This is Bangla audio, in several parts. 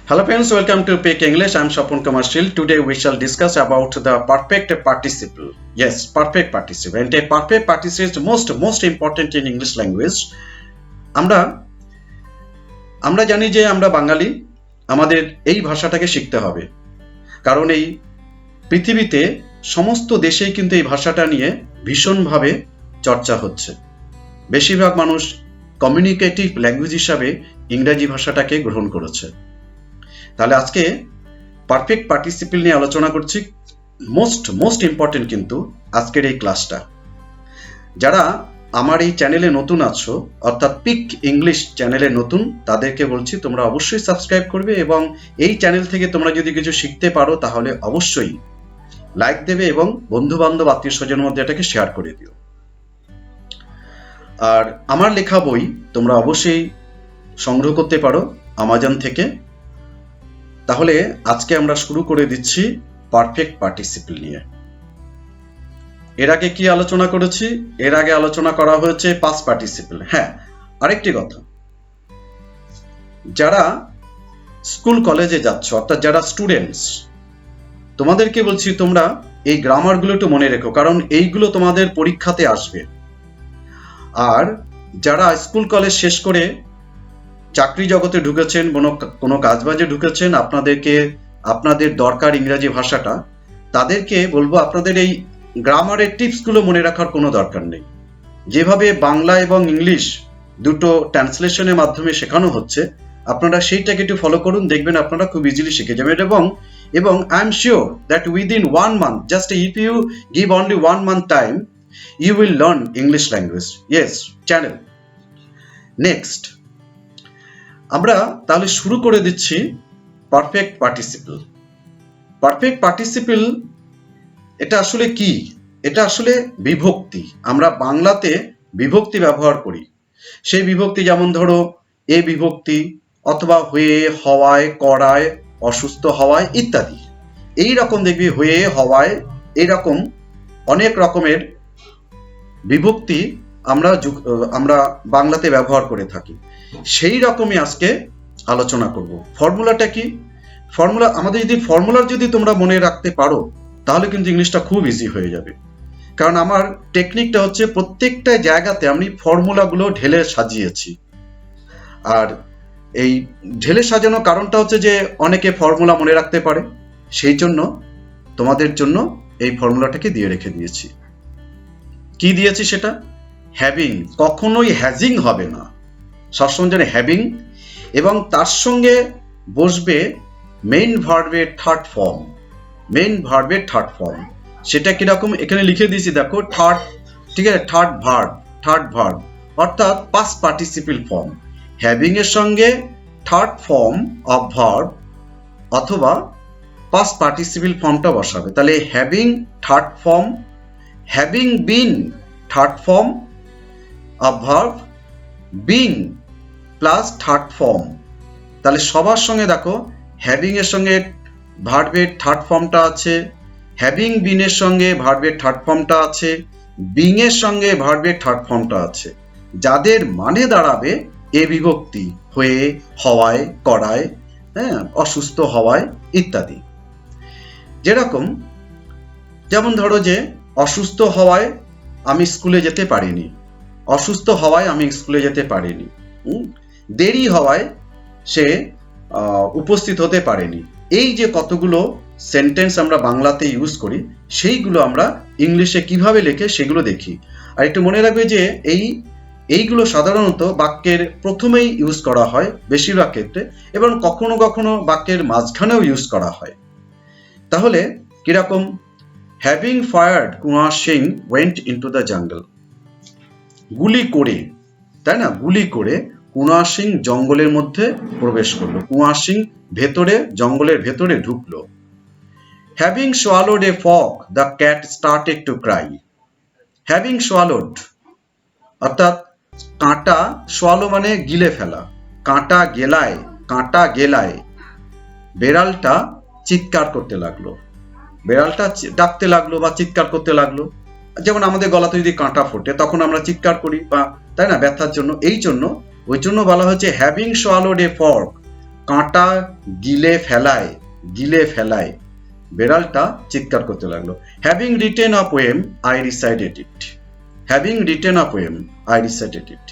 Hello friends, welcome to Peak English. I'm Shapun Commercial. Today we shall discuss about the perfect participle. Yes, perfect participle. And a perfect participle is most important in English language. আমরা জানি যে আমরা বাঙালি, আমাদের এই ভাষাটাকে শিখতে হবে। কারণ এই পৃথিবীতে সমস্ত দেশেই কিন্তু এই ভাষাটা নিয়ে ভীষণভাবে চর্চা হচ্ছে। বেশিরভাগ মানুষ কমিউনিকেটিভ ল্যাঙ্গুয়েজ হিসাবে ইংরেজি ভাষাটাকে গ্রহণ করেছে। তাহলে আজকে পারফেক্ট পার্টিসিপল নিয়ে আলোচনা করছি। মোস্ট ইম্পর্টেন্ট কিন্তু আজকের এই ক্লাসটা। যারা আমার এই চ্যানেলে নতুন আছো, অর্থাৎ পিক ইংলিশ চ্যানেলে নতুন, তাদেরকে বলছি তোমরা অবশ্যই সাবস্ক্রাইব করবে এবং এই চ্যানেল থেকে তোমরা যদি কিছু শিখতে পারো তাহলে অবশ্যই লাইক দেবে এবং বন্ধু বান্ধব আত্মীয় স্বজনের মধ্যে এটাকে শেয়ার করে দিও। আর আমার লেখা বই তোমরা অবশ্যই সংগ্রহ করতে পারো অ্যামাজন থেকে। তাহলে আজকে আমরা শুরু করে দিচ্ছি পারফেক্ট পার্টিসিপল নিয়ে। এর আগে কি আলোচনা করেছি? এর আগে আলোচনা করা হয়েছে পাস্ট পার্টিসিপল। হ্যাঁ, আরেকটি কথা, যারা স্কুল কলেজে যাচ্ছ, অর্থাৎ যারা স্টুডেন্টস, তোমাদেরকে বলছি তোমরা এই গ্রামারগুলো একটু মনে রেখো, কারণ এইগুলো তোমাদের পরীক্ষাতে আসবে। আর যারা স্কুল কলেজ শেষ করে চাকরি জগতে ঢুকেছেন, কোনো কাজবাজে ঢুকেছেন, আপনাদের দরকার ইংরেজি ভাষাটা, তাদেরকে বলবো আপনাদের এই গ্রামারের টিপসগুলো মনে রাখার কোনো দরকার নেই। যেভাবে বাংলা এবং ইংলিশ দুটো ট্রান্সলেশনের মাধ্যমে শেখানো হচ্ছে, আপনারা সেইটাকে একটু ফলো করুন, দেখবেন আপনারা খুব ইজিলি শিখে যাবেন। এবং I am sure that within 1 month, just if you give only 1 month time, you will learn English language. Yes channel. Next আমরা তাহলে শুরু করে দিচ্ছি পারফেক্ট পার্টিসিপল। পারফেক্ট পার্টিসিপল এটা আসলে কি? এটা আসলে বিভক্তি। আমরা বাংলাতে বিভক্তি ব্যবহার করি। সেই বিভক্তি যেমন ধরো এ বিভক্তি, অথবা হয়ে, হওয়ায়, করায়, অসুস্থ হওয়ায় ইত্যাদি। এই রকম দেখবি হয়ে, হওয়ায়, এইরকম অনেক রকমের বিভক্তি আমরা বাংলাতে ব্যবহার করে থাকি। সেই রকমই আজকে আলোচনা করব। ফর্মুলাটা কি? আমাদের যদি তোমরা মনে রাখতে পারো তাহলে কিন্তু ইংলিশটা খুব ইজি হয়ে যাবে। কারণ আমার টেকনিকটা হচ্ছে প্রত্যেকটা জায়গাতে আমি ফর্মুলাগুলো ঢেলে সাজিয়েছি। আর এই ঢেলে সাজানোর কারণটা হচ্ছে যে অনেকে ফর্মুলা মনে রাখতে পারে, সেই জন্য তোমাদের জন্য এই ফর্মুলাটাকে দিয়ে রেখে দিয়েছি। কি দিয়েছি সেটা? হ্যাভিং। কখনোই হ্যাজিং হবে না, সবসময় যেন হ্যাভিং, এবং তার সঙ্গে বসবে মেইন ভার্বের থার্ড ফর্ম। মেইন ভার্বের থার্ড ফর্ম সেটা কিরকম এখানে লিখে দিয়েছি, দেখো থার্ড, ঠিক আছে, থার্ড ভার্ব অর্থাৎ পাস্ট পার্টিসিপল ফর্ম। হ্যাভিং এর সঙ্গে থার্ড ফর্ম অফ ভার্ব অথবা পাস্ট পার্টিসিপল ফর্মটা বসাবে। তাহলে having third form, having been third form of verb, being plus third form. তাহলে সবার সঙ্গে দেখো হ্যাভিং এর সঙ্গে ভার্বের থার্ড ফর্মটা আছে, হ্যাভিং বিন এর সঙ্গে ভার্বের থার্ড ফর্মটা আছে, বিং এর সঙ্গে ভার্বের থার্ড ফর্মটা আছে, যাদের মানে দাঁড়াবে এ বিভক্তি, হয়ে, হওয়ায়, করায়, হ্যাঁ, অসুস্থ হওয়ায় ইত্যাদি। যেমন ধরো যে অসুস্থ হওয়ায় আমি স্কুলে যেতে পারিনি, অসুস্থ হওয়ায় আমি স্কুলে যেতে পারিনি, দেরি হওয়ায় সে উপস্থিত হতে পারেনি। এই যে কতগুলো সেন্টেন্স আমরা বাংলাতে ইউজ করি, সেইগুলো আমরা ইংলিশে কিভাবে লেখে সেগুলো দেখি। আর একটু মনে রাখবে যে এইগুলো সাধারণত বাক্যের প্রথমেই ইউজ করা হয় বেশিরভাগ ক্ষেত্রে, এবং কখনো কখনো বাক্যের মাঝখানেও ইউজ করা হয়। তাহলে কিরকম? Having fired Kunwar Singh went into the jungle. গুলি করে, তাই না, গুলি করে কুঁয়ার সিং জঙ্গলের মধ্যে প্রবেশ করলো। কুঁয়ার সিং জঙ্গলের ভেতরে ঢুকলো। Having swallowed a frog the cat started to cry. Having swallowed অর্থাৎ কাঁটা, সোয়ালো মানে গিলে ফেলা, কাঁটা গেলায় বেড়ালটা চিৎকার করতে লাগলো। বেড়ালটা ডাকতে লাগলো বা চিৎকার করতে লাগলো। যেমন আমাদের গলাতে যদি কাঁটা ফোটে তখন আমরা চিৎকার করি, বা তাই না, ব্যথার জন্য। ওই জন্য বলা হচ্ছে হ্যাভিং সোয়ালোড এ ফগ কাঁটা গিলে ফেলায় বেড়ালটা চিৎকার করতে লাগলো। Having written a poem I recited it. Having written a poem I recited it.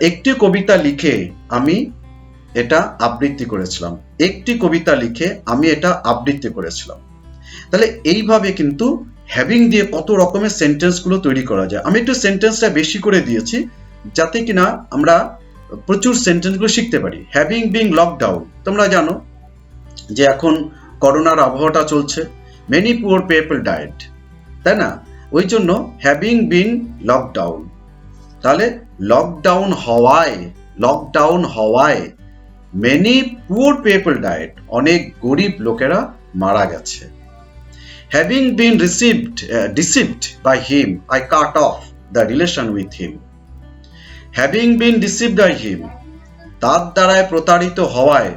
একটি কবিতা লিখে আমি এটা আবৃত্তি করেছিলাম। একটি কবিতা লিখে আমি এটা আবৃত্তি করেছিলাম। তাহলে এইভাবে কিন্তু হ্যাভিং দিয়ে কত রকমের সেন্টেন্সগুলো তৈরি করা যায়। আমি একটু সেন্টেন্সটা বেশি করে দিয়েছি যাতে কিনা আমরা প্রচুর সেন্টেন্সগুলো শিখতে পারি। হ্যাভিং বিং লকডাউন, তোমরা জানো যে এখন করোনার আবহাওয়াটা চলছে, মেনি পুয়ার পিপল ডায়েড, তাই না? ওই জন্য হ্যাভিং বিন লকডাউন, তাহলে লকডাউন হওয়ায় মেনি পুয়ার পিপল ডায়েড, অনেক গরিব লোকেরা মারা গেছে। Having been deceived by him I cut off the relation with him. Having been deceived by him, তার দ্বারায় প্রতারিত হওয়ায়,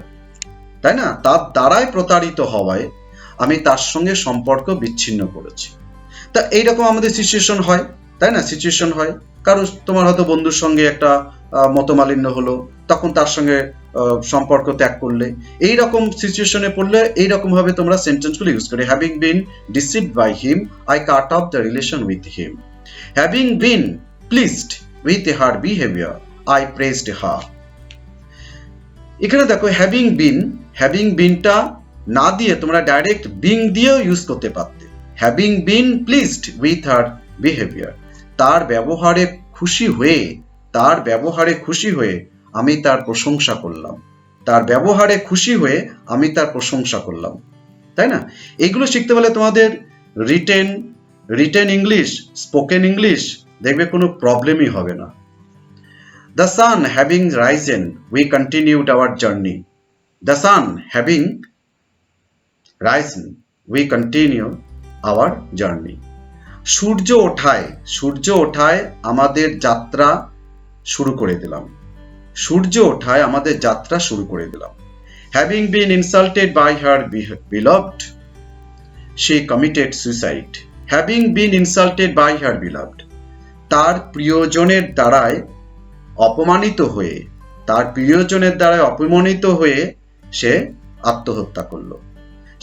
তাই না? তার দ্বারায় প্রতারিত হওয়ায় আমি তার সঙ্গে সম্পর্ক বিচ্ছিন্ন করেছি। তা এইরকম আমাদের সিচুয়েশন হয়, তাই না? সিচুয়েশন হয়, কারণ তোমার হয়তো বন্ধুর সঙ্গে একটা মতমালিন্য হলো, তখন তার সঙ্গে সম্পর্ক ত্যাগ করলে, এইরকম সিচুয়েশনে পড়লে এইরকম ভাবে তোমরা সেন্টেন্সগুলো ইউজ করে। Having been deceived by him I cut off the relation with him. Having been pleased with her behaviour I praised her. এখানে দেখো হ্যাভিং বিনটা না দিয়ে তোমরা ডাইরেক্ট বিং দিয়েও ইউজ করতে পারতে। Having been pleased with her behaviour, তার ব্যবহারে খুশি হয়ে আমি তার প্রশংসা করলাম, তাই না? এইগুলো শিখতে হলে তোমাদের রিটেন ইংলিশ, স্পোকেন ইংলিশ, দেখবে কোনো প্রবলেমই হবে না। The sun having risen, we continued our journey. The sun having risen, we continue our journey. সূর্য ওঠায় আমাদের যাত্রা শুরু করে দিলাম। Having been insulted by her beloved, she committed suicide. Having been insulted by her beloved, তার প্রিয়জনের দ্বারায় অপমানিত হয়ে সে আত্মহত্যা করল।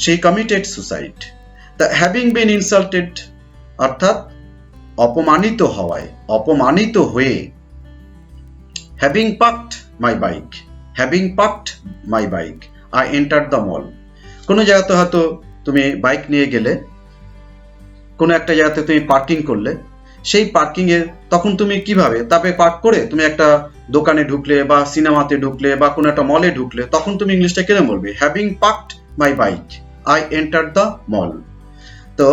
She committed suicide. The having been insulted অর্থাৎ অপমানিত হয়ে। Having parked my bike, I entered the mall. কোনো জায়গাতে হয়তো তুমি বাইক নিয়ে গেলে, কোনো একটা জায়গাতে তুমি পার্কিং করলে, সেই পার্কিং এ তখন তুমি কিভাবে, তারপরে পার্ক করে তুমি একটা দোকানে ঢুকলে বা সিনেমাতে ঢুকলে বা কোনো একটা মলে ঢুকলে, তখন তুমি ইংলিশটা কেন বলবে? Having parked my bike I enter the mall. তো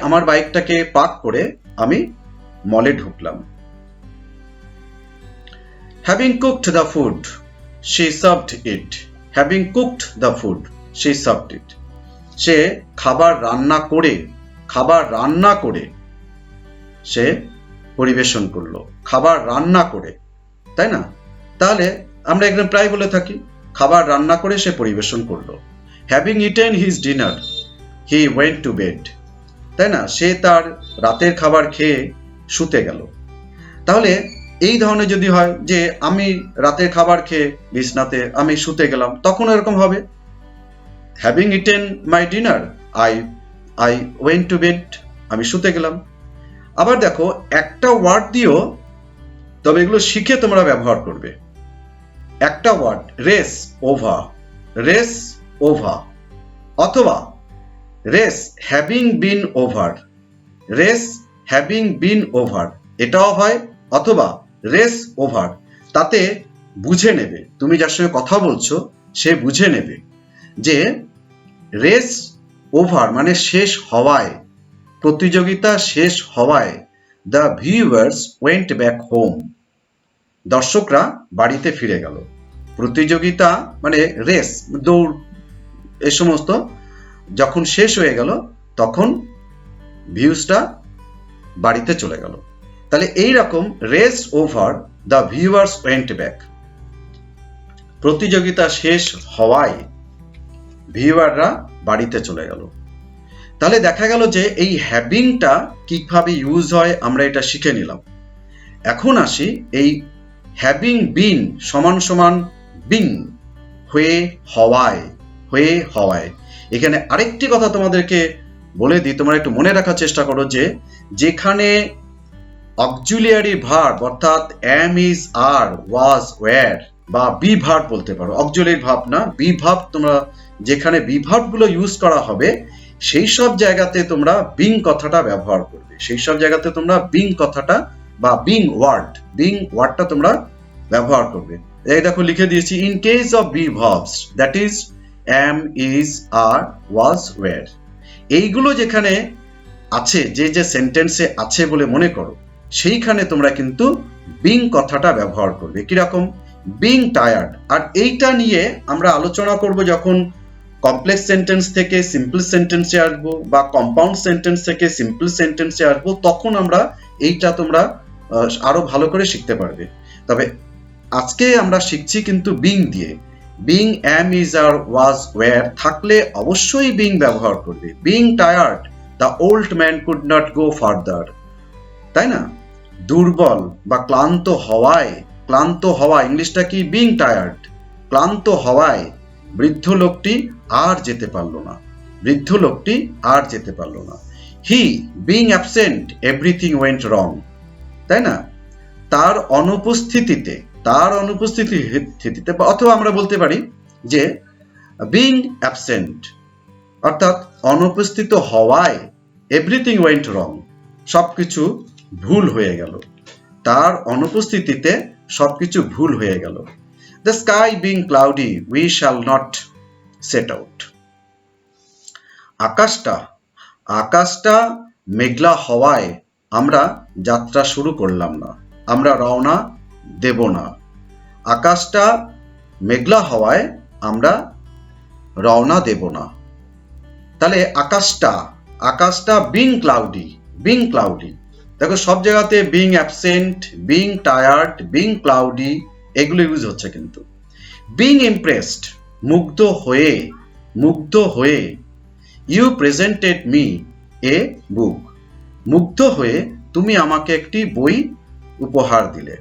আমার বাইকটাকে পার্ক করে আমি মলে ঢুকলাম। Having cooked the food she served it. Having cooked the food she served it, সে খাবার রান্না করে সে পরিবেশন করলো, তাই না? তাহলে আমরা একদম প্রায় বলে থাকি খাবার রান্না করে সে পরিবেশন করলো। Having eaten his dinner he went to bed, তাই না? সে তার রাতের খাবার খেয়ে শুতে গেল। তাহলে এই ধরনের যদি হয় যে আমি রাতের খাবার খেয়ে বিছনাতে আমি শুতে গেলাম, তখন এরকম হবে having eaten my dinner I went to bed, আমি শুতে গেলাম। আবার দেখো একটা ওয়ার্ড দিয়েও, তবে এগুলো শিখে তোমরা ব্যবহার করবে। একটা ওয়ার্ড রেস ওভার অথবা রেস হ্যাভিং বিন ওভার, এটাও হয়, অথবা রেস ওভার। তাতে বুঝে নেবে, তুমি যার সঙ্গে কথা বলছো সে বুঝে নেবে যে রেস ওভার মানে শেষ হওয়ায়, প্রতিযোগিতা শেষ হওয়ায় the viewers went back home, দর্শকরা বাড়িতে ফিরে গেল। প্রতিযোগিতা মানে রেস, দৌড়, এ সমস্ত যখন শেষ হয়ে গেল তখন ভিউজটা বাড়িতে চলে গেল। তাহলে এই রকম race over the viewers went back, প্রতিযোগিতা শেষ হওয়ায় ভিউয়াররা বাড়িতে চলে গেল। তাহলে দেখা গেল যে এই হ্যাভিংটা কিভাবে ইউজ হয় আমরা এটা শিখে নিলাম। এখন আসি এই হ্যাভিং বিন সমান সমান বিং, হয়ে হওয়ায়, হয়ে হওয়ায়। এখানে আরেকটি কথা তোমাদেরকে বলে দিই, তোমরা একটু মনে রাখার চেষ্টা করো যে যেখানে অক্সিলিয়ারি ভার্ব অর্থাৎ am is are was were বা বি ভার্ব বলতে পারো, অক্সিলিয়ারি ভার্ব না, বি ভার্ব, তোমরা যেখানে বি ভার্ব গুলো ইউজ করা হবে সেই সব জায়গাতে তোমরা বিং কথাটা ব্যবহার করবে, সেই সব জায়গাতে তোমরা বিং কথাটা বা বিং ওয়ার্ডটা তোমরা ব্যবহার করবে। এই দেখো লিখে দিয়েছি, in case of be verbs that is am is are was were, এইগুলো যেখানে আছে, যে যে সেন্টেন্সে আছে বলে মনে করো, সেইখানে তোমরা কিন্তু বিং কথাটা ব্যবহার করবে। কিরকম? Being tired. আর এইটা নিয়ে আমরা আলোচনা করব যখন কমপ্লেক্স সেন্টেন্স থেকে সিম্পল সেন্টেন্সে আসবো বা কম্পাউন্ড সেন্টেন্স থেকে সিম্পল সেন্টেন্সে আসবো, তখন আমরা এইটা তোমরা আরো ভালো করে শিখতে পারবে। তবে আজকে আমরা শিখছি কিন্তু বিং দিয়ে। Being am is are was were থাকলে অবশ্যই বিং ব্যবহার করবে। Being tired, the old man could not go further, তাই না? দুর্বল বা ক্লান্ত হওয়ায়, ক্লান্ত হওয়া ইংলিশটা কি? Being tired. ক্লান্ত হওয়ায় বৃদ্ধ লোকটি আর যেতে পারলো না, বৃদ্ধ লোকটি আর যেতে পারলো না। He being absent everything went wrong, তাই না? তার অনুপস্থিতিতে, তার অনুপস্থিতিতে, অথবা আমরা বলতে পারি যে বিং অ্যাবসেন্ট অর্থাৎ অনুপস্থিত হওয়ায় এভরিথিং ওয়েন্ট রং, সবকিছু ভুল হয়ে গেল, তার অনুপস্থিতিতে সবকিছু ভুল হয়ে গেল। The sky being cloudy we shall not set out, আকাশটা মেঘলা হওয়ায় আমরা যাত্রা শুরু করলাম না, আমরা রওনা দেব না। আকাশটা মেঘলা হওয়ায় আমরা রওনা দেব না। তাহলে আকাশটা বিং ক্লাউডি, দেখো সব জায়গাতে being absent, being tired, being cloudy এগুলো ইউজ হচ্ছে। কিন্তু বিং ইমপ্রেসড মুগ্ধ হয়ে ইউ প্রেজেন্টেড মি এ বুক, মুগ্ধ হয়ে তুমি আমাকে একটি বই উপহার দিলে।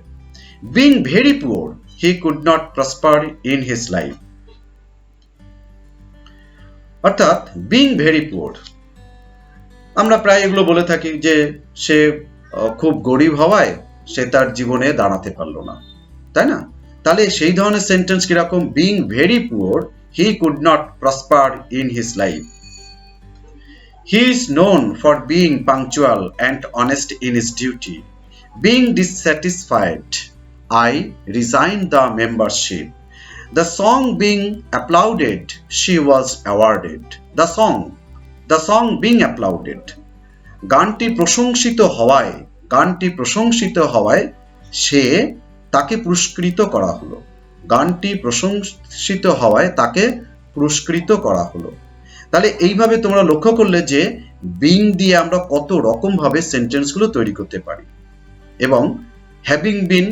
Being very poor he could not prosper in his life, অর্থাৎ বিং ভেরি পুয়ার, আমরা প্রায় এগুলো বলে থাকি যে সে খুব গরিব হওয়ায় সে তার জীবনে দাঁড়াতে পারলো না, তাই না? তাহলে সেই ধরনের সেন্টেন্স কিরকম? Being very poor he could not prosper in his life. He is known for being punctual and honest in his duty. Being dissatisfied I resign the membership. The song being applauded she was awarded. The song being applauded, গানটি প্রশংসিত হওয়ায় সে তাকে পুরস্কৃত করা হলো, গানটি প্রশংসিত হওয়ায় তাকে পুরস্কৃত করা হলো। তাহলে এইভাবে তোমরা লক্ষ্য করলে যে বিং দিয়ে আমরা কত রকম ভাবে সেন্টেন্সগুলো তৈরি করতে পারি, এবং হ্যাভিং বিন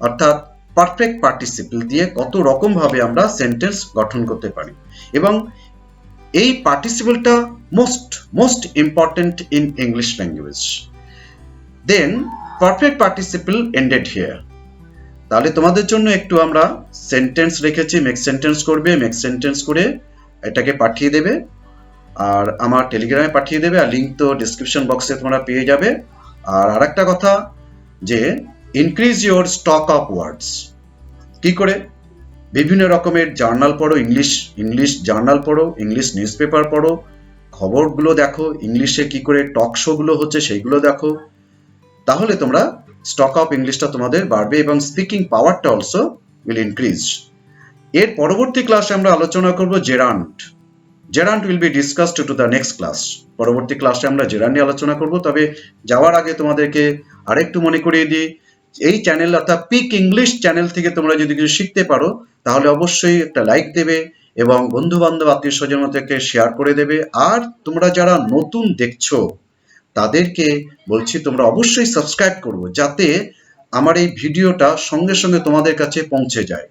অর্থাৎ পারফেক্ট পার্টিসিপল দিয়ে কত রকম ভাবে আমরা সেন্টেন্স গঠন করতে পারি। এবং এই পার্টিসিপলটা most important in English language. Then perfect participle ended here. তাহলে তোমাদের জন্য একটু আমরা সেন্টেন্স রেখেছি, মেক সেন্টেন্স করবে, মেক সেন্টেন্স করে এটাকে পাঠিয়ে দেবে আর আমার টেলিগ্রামে পাঠিয়ে দেবে, আর লিঙ্ক তো ডিসক্রিপশন বক্সে তোমরা পেয়ে যাবে। আর আরেকটা কথা যে increase your stock of words. কি করে? বিভিন্ন রকমের জার্নাল পড়ো, ইংলিশ জার্নাল পড়ো, ইংলিশ নিউজ পেপার পড়ো, খবরগুলো দেখো, ইংলিশে কি করে টক শো গুলো হচ্ছে সেইগুলো দেখো, তাহলে তোমরা স্টক অফ ইংলিশটা তোমাদের বাড়বে এবং স্পিকিং পাওয়ারটা অলসো উইল ইনক্রিজ। এর পরবর্তী ক্লাসে আমরা আলোচনা করব gerund will be discussed to the next class. পরবর্তী ক্লাসে আমরা জেরান্ট নিয়ে আলোচনা করব। তবে যাওয়ার আগে তোমাদেরকে আরেকটু মনে করিয়ে দিই, এই চ্যানেল অর্থাৎ পিক ইংলিশ চ্যানেল থেকে তোমরা যদি কিছু শিখতে পারো তাহলে অবশ্যই একটা লাইক দেবে এবং বন্ধু বান্ধব আত্মীয় স্বজনকে শেয়ার করে দেবে। আর তোমরা যারা নতুন দেখছো তাদেরকে বলছি তোমরা অবশ্যই সাবস্ক্রাইব করো, যাতে আমার এই ভিডিওটা সঙ্গে সঙ্গে তোমাদের কাছে পৌঁছে যায়।